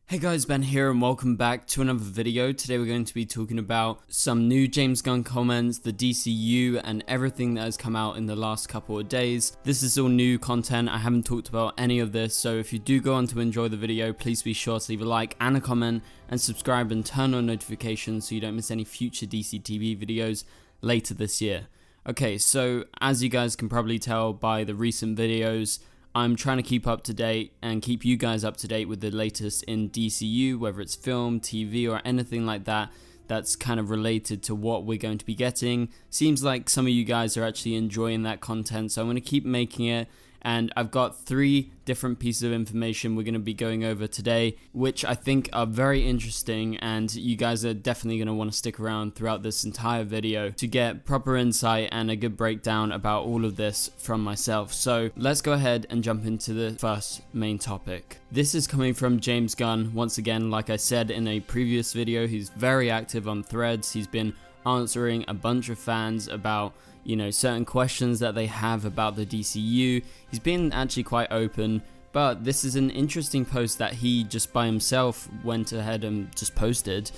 Hey guys, Ben here and welcome back to another video. Today we're going to be talking about some new James Gunn comments, the DCU and everything that has come out in the last couple of days. This is all new content. I haven't talked about any of this, so if you do go on to enjoy the video, please be sure to leave a like and a comment and subscribe and turn on notifications so you don't miss any future DCTV videos later this year. Okay, so as you guys can probably tell by the recent videos, I'm trying to keep up to date and keep you guys up to date with the latest in DCU, whether it's film, TV, or anything like that that's kind of related to what we're going to be getting. Seems like some of you guys are actually enjoying that content, so I'm going to keep making it. And I've got 3 different pieces of information we're going to be going over today, which I think are very interesting, and you guys are definitely going to want to stick around throughout this entire video to get proper insight and a good breakdown about all of this from myself. So let's go ahead and jump into the first main topic. This is coming from James Gunn. Once again, like I said in a previous video, he's very active on Threads. He's been answering a bunch of fans about certain questions that they have about the DCU. He's been actually quite open, but this is an interesting post that he just by himself went ahead and just posted.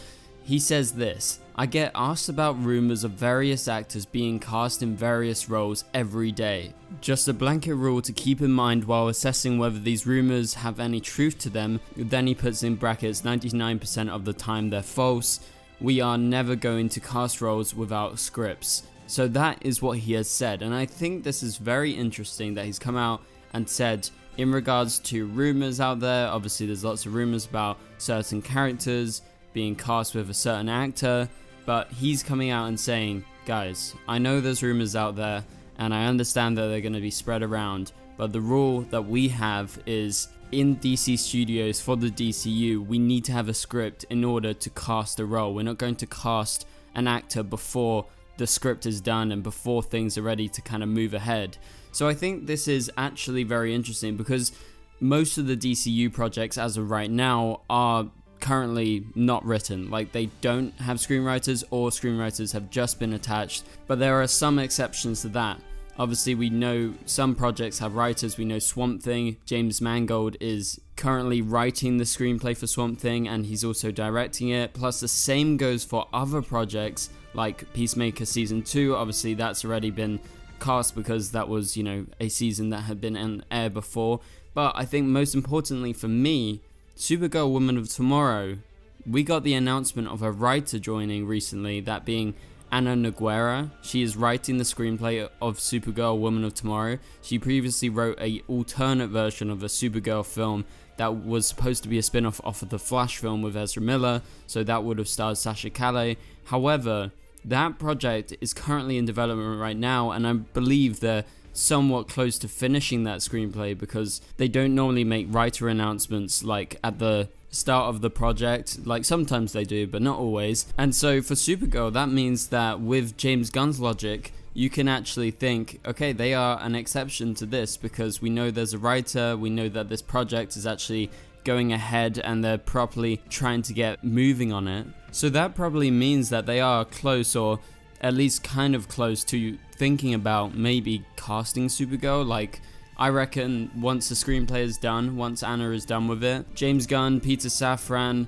He says this: "I get asked about rumors of various actors being cast in various roles every day. Just a blanket rule to keep in mind while assessing whether these rumors have any truth to them." Then he puts in brackets, 99% of the time they're false. "We are never going to cast roles without scripts." So that is what he has said, and I think this is very interesting that he's come out and said in regards to rumors out there. Obviously there's lots of rumors about certain characters being cast with a certain actor, but he's coming out and saying, guys, I know there's rumors out there and I understand that they're going to be spread around, but the rule that we have is in DC Studios for the DCU, we need to have a script in order to cast a role. We're not going to cast an actor before the script is done and before things are ready to kind of move ahead. So I think this is actually very interesting because most of the DCU projects as of right now are currently not written. Like, they don't have screenwriters, or screenwriters have just been attached, but there are some exceptions to that. Obviously we know some projects have writers. We know Swamp Thing, James Mangold is currently writing the screenplay for Swamp Thing and he's also directing it. Plus the same goes for other projects like Peacemaker Season 2. Obviously that's already been cast because that was, a season that had been on air before. But I think most importantly for me, Supergirl Woman of Tomorrow, we got the announcement of a writer joining recently, that being Anna Noguera. She is writing the screenplay of Supergirl Woman of Tomorrow. She previously wrote an alternate version of a Supergirl film that was supposed to be a spin-off off of the Flash film with Ezra Miller, so that would have starred Sasha Calle. However, that project is currently in development right now, and I believe they're somewhat close to finishing that screenplay because they don't normally make writer announcements like at the start of the project. Like, sometimes they do, but not always. And so for Supergirl, that means that with James Gunn's logic, you can actually think, okay, they are an exception to this because we know there's a writer, we know that this project is actually going ahead and they're properly trying to get moving on it. So that probably means that they are close, or at least kind of close to thinking about maybe casting Supergirl. Like, I reckon once the screenplay is done, once Anna is done with it, James Gunn, Peter Safran,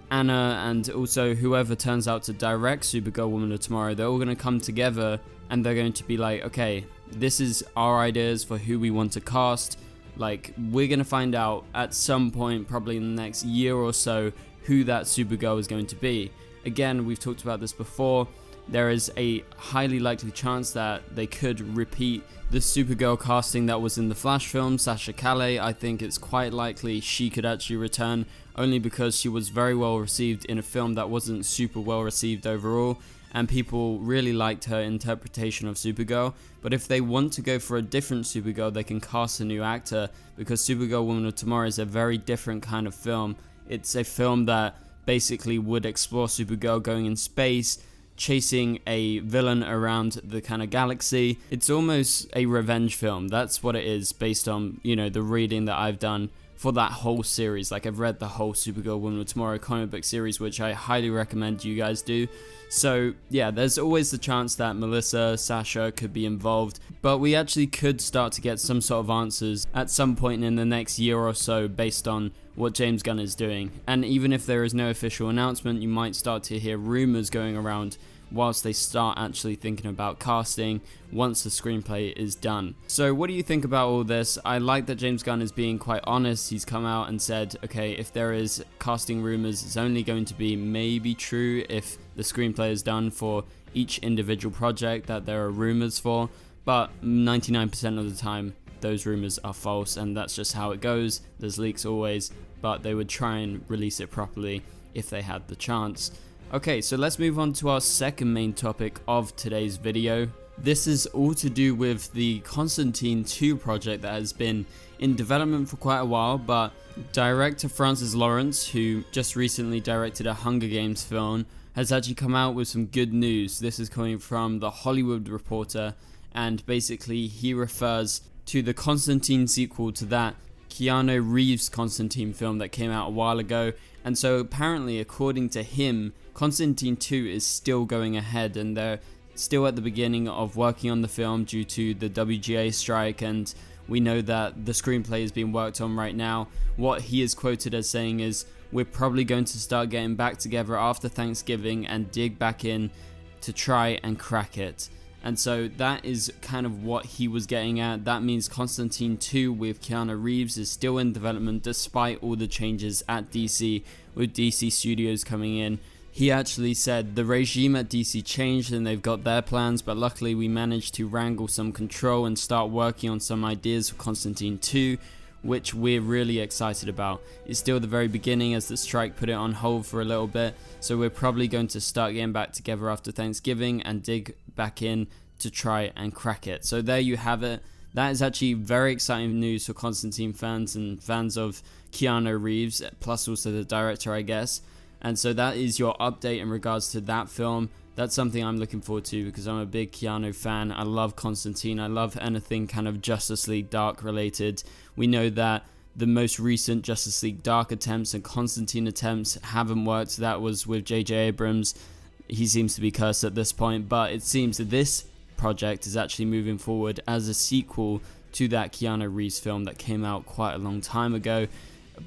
Anna, and also whoever turns out to direct Supergirl Woman of Tomorrow, they're all going to come together and they're going to be like, okay, this is our ideas for who we want to cast. Like, we're going to find out at some point, probably in the next year or so, who that Supergirl is going to be. Again, we've talked about this before. There is a highly likely chance that they could repeat the Supergirl casting that was in the Flash film. Sasha Calle, I think it's quite likely she could actually return, only because she was very well received in a film that wasn't super well received overall, and people really liked her interpretation of Supergirl. But if they want to go for a different Supergirl, they can cast a new actor, because Supergirl Woman of Tomorrow is a very different kind of film. It's a film that basically would explore Supergirl going in space, chasing a villain around the kind of galaxy. It's almost a revenge film. That's what it is, based on, the reading that I've done for that whole series. Like, I've read the whole Supergirl Woman of Tomorrow comic book series, which I highly recommend you guys do. So yeah, there's always the chance that Melissa, Sasha could be involved, but we actually could start to get some sort of answers at some point in the next year or so based on what James Gunn is doing. And even if there is no official announcement, you might start to hear rumors going around whilst they start actually thinking about casting once the screenplay is done. So what do you think about all this? I like that James Gunn is being quite honest. He's come out and said, okay, if there is casting rumors, it's only going to be maybe true if the screenplay is done for each individual project that there are rumors for, but 99% of the time those rumors are false, and that's just how it goes. There's leaks always, but they would try and release it properly if they had the chance. Okay, so let's move on to our second main topic of today's video. This is all to do with the Constantine 2 project that has been in development for quite a while, but director Francis Lawrence, who just recently directed a Hunger Games film, has actually come out with some good news. This is coming from The Hollywood Reporter, and basically he refers to the Constantine sequel to that Keanu Reeves Constantine film that came out a while ago. And so apparently, according to him, Constantine 2 is still going ahead, and they're still at the beginning of working on the film due to the WGA strike, and we know that the screenplay is being worked on right now. What he is quoted as saying is, we're probably going to start getting back together after Thanksgiving and dig back in to try and crack it. And so that is kind of what he was getting at. That means Constantine 2 with Keanu Reeves is still in development despite all the changes at DC, with DC Studios coming in. He actually said the regime at DC changed and they've got their plans, but luckily we managed to wrangle some control and start working on some ideas for Constantine 2, which we're really excited about. It's still the very beginning as the strike put it on hold for a little bit, so we're probably going to start getting back together after Thanksgiving and dig back in to try and crack it. So there you have it. That is actually very exciting news for Constantine fans and fans of Keanu Reeves, plus also the director, I guess. And so that is your update in regards to that film. That's something I'm looking forward to because I'm a big Keanu fan. I love Constantine. I love anything kind of Justice League Dark related. We know that the most recent Justice League Dark attempts and Constantine attempts haven't worked. That was with J.J. Abrams. He seems to be cursed at this point, but it seems that this project is actually moving forward as a sequel to that Keanu Reeves film that came out quite a long time ago.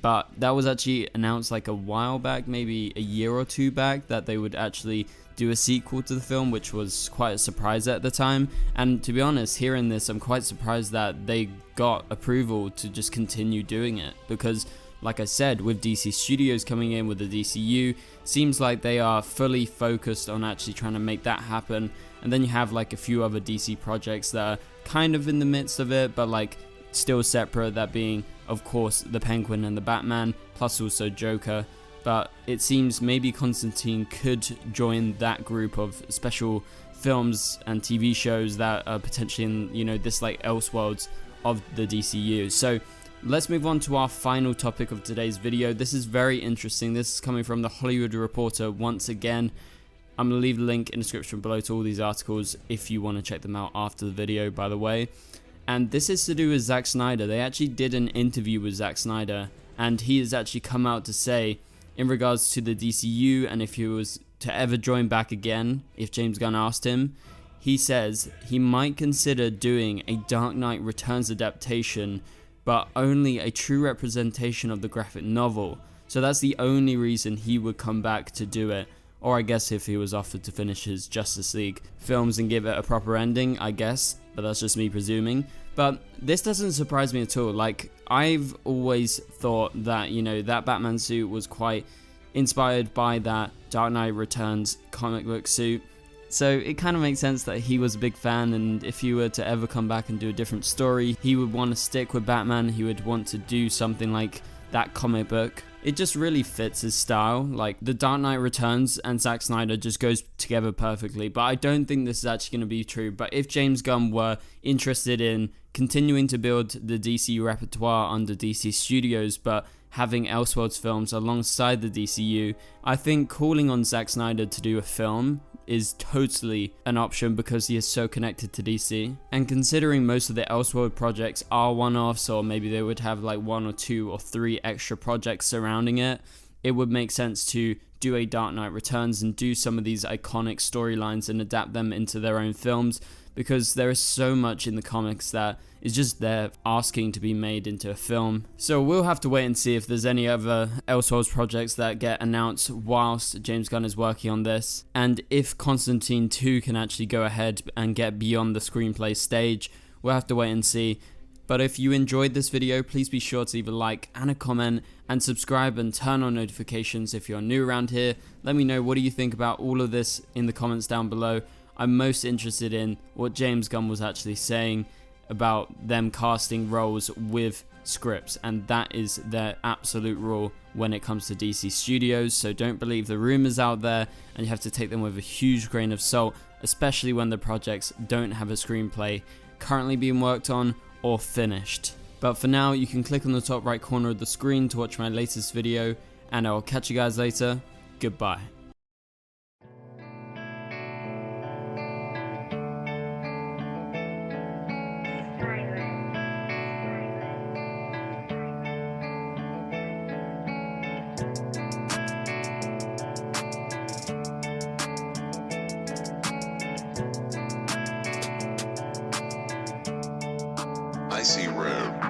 But that was actually announced like a while back, maybe a year or two back, that they would actually do a sequel to the film, which was quite a surprise at the time. And to be honest, hearing this, I'm quite surprised that they got approval to just continue doing it, because like I said, with DC Studios coming in with the DCU, seems like they are fully focused on actually trying to make that happen. And then you have like a few other DC projects that are kind of in the midst of it, but like still separate, that being of course the Penguin and the Batman, plus also Joker. But it seems maybe Constantine could join that group of special films and TV shows that are potentially in, you know, this like Elseworlds of the DCU. So let's move on to our final topic of today's video. This is very interesting. This is coming from The Hollywood Reporter once again. I'm going to leave the link in the description below to all these articles if you want to check them out after the video, by the way. And this is to do with Zack Snyder. They actually did an interview with Zack Snyder, and he has actually come out to say, in regards to the DCU, and if he was to ever join back again, if James Gunn asked him, he says he might consider doing a Dark Knight Returns adaptation, but only a true representation of the graphic novel. So that's the only reason he would come back to do it. Or I guess if he was offered to finish his Justice League films and give it a proper ending, I guess, but that's just me presuming. But this doesn't surprise me at all. Like, I've always thought that, you know, that Batman suit was quite inspired by that Dark Knight Returns comic book suit. So it kind of makes sense that he was a big fan, and if he were to ever come back and do a different story, he would want to stick with Batman. He would want to do something like that comic book. It just really fits his style. Like, the Dark Knight Returns and Zack Snyder just goes together perfectly. But I don't think this is actually going to be true. But if James Gunn were interested in continuing to build the DC repertoire under DC Studios, but having Elseworlds films alongside the DCU, I think calling on Zack Snyder to do a film is totally an option because he is so connected to DC. And considering most of the Elseworld projects are one-offs, or maybe they would have like 1 or 2 or 3 extra projects surrounding it, it would make sense to do a Dark Knight Returns and do some of these iconic storylines and adapt them into their own films, because there is so much in the comics that is just there asking to be made into a film. So we'll have to wait and see if there's any other Elseworlds projects that get announced whilst James Gunn is working on this, and if Constantine 2 can actually go ahead and get beyond the screenplay stage. We'll have to wait and see. But if you enjoyed this video, please be sure to leave a like and a comment, and subscribe and turn on notifications if you're new around here. Let me know, what do you think about all of this in the comments down below. I'm most interested in what James Gunn was actually saying about them casting roles with scripts, and that is their absolute rule when it comes to DC Studios. So don't believe the rumors out there, and you have to take them with a huge grain of salt, especially when the projects don't have a screenplay currently being worked on or finished. But for now, you can click on the top right corner of the screen to watch my latest video, and I'll catch you guys later. Goodbye. I see red.